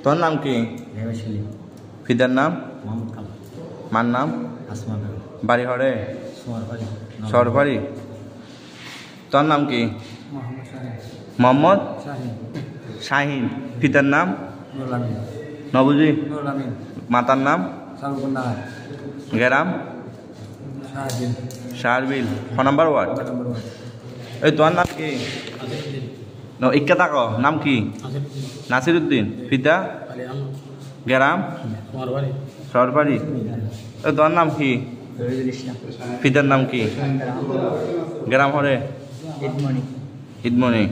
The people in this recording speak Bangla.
তোর নাম কি? ফিদার নাম? মার নাম? বাড়ি হরে সরবাড়ি। তোর নাম কি? মোহাম্মদ শাহিন। পিতার নাম? নবুজি। মাতার নাম? গ্রাম? শারবিল। ক নাম্বার ওয়ার্ড? এই তোর নাম কি? ইক্কা থাকো নাম কি? নাসিরুদ্দিন। পিতা? গ্রাম? সরবাড়ি। এই তোর নাম কি? পিতার নাম কি? গ্রাম হরে? ইদমনি।